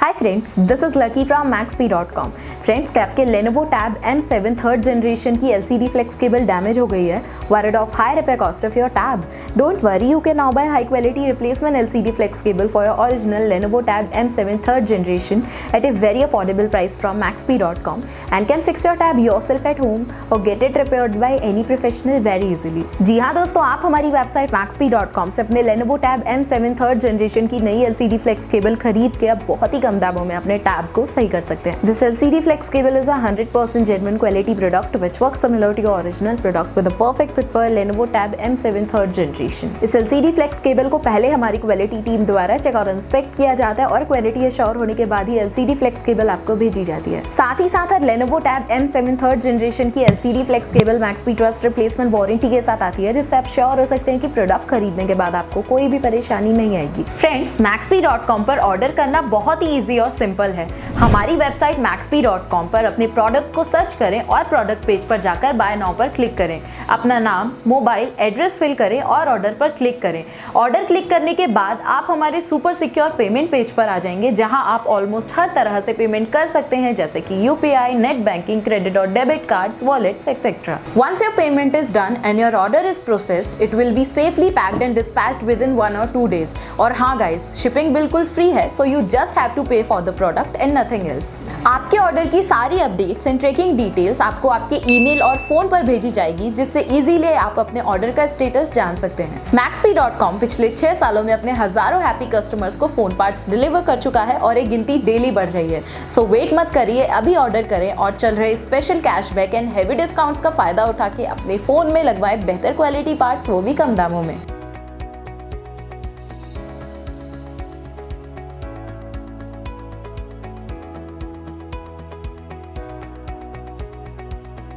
Hi friends, this is Lucky from maxp.com. Friends, क्या आपके Lenovo Tab M7 third generation की LCD Flex cable damage हो गई है? Worried of high repair cost of your tab? Don't worry, you can now buy high quality replacement LCD Flex cable for your original Lenovo Tab M7 third generation at a very affordable price from maxp.com and can fix your tab yourself at home or get it repaired by any professional very easily. जी हाँ दोस्तों, आप हमारी website maxp.com से अपने Lenovo Tab M7 third generation की नई LCD Flex cable खरीद के अब बहुत ही कम दामों में अपने टैब को सही कर सकते हैं। This LCD Flex cable is a 100% genuine quality product which works similar to your original product with a perfect fit for Lenovo Tab M7 third generation. इस LCD Flex केबल को पहले हमारी क्वालिटी टीम द्वारा check और inspect किया जाता है और क्वालिटी एश्योर होने के बाद ही LCD Flex केबल आपको भेजी जाती है। साथ ही साथ Lenovo Tab M7 third generation की LCD Flex cable Maxp trust replacement warranty के साथ आती है, जिससे आप श्योर हो सकते हैं कि प्रोडक्ट खरीदने के बाद आपको कोई भी परेशानी नहीं आएगी। फ्रेंड्स, maxp.com पर ऑर्डर करना बहुत ही इजी और सिंपल है। हमारी वेबसाइट maxp.com पर अपने प्रोडक्ट को सर्च करें और प्रोडक्ट पेज पर जाकर बाय नाउ पर क्लिक करें। अपना नाम, मोबाइल, एड्रेस फिल करें और ऑर्डर पर क्लिक करें। ऑर्डर क्लिक करने के बाद आप हमारे सुपर सिक्योर पेमेंट पेज पर आ जाएंगे, जहां आप ऑलमोस्ट हर तरह से पेमेंट कर सकते हैं, जैसे कि UPI, नेट बैंकिंग, क्रेडिट और debit cards, wallets etcetera. Once your payment is done and your order is processed, it will be safely packed and dispatched within 1 or 2 days. और हाँ गाइस, शिपिंग बिल्कुल free है, so you just have to pay for the product and nothing else. आपके order की सारी updates and tracking details आपको आपके email और फोन पर भेजी जाएगी, जिससे इजीली आप अपने ऑर्डर का स्टेटस जान सकते हैं। maxp.com पिछले 6 सालों में अपने हजारों हैप्पी कस्टमर्स को फोन पार्ट्स डिलीवर कर चुका है और एक गिनती डेली बढ़ रही है। सो वेट मत करिए, अभी ऑर्डर करें और चल रहे special cashback and heavy discounts का फायदा उठा के अपने फोन में लगवाएं बेहतर क्वालिटी पार्ट्स, वो भी कम दामों में।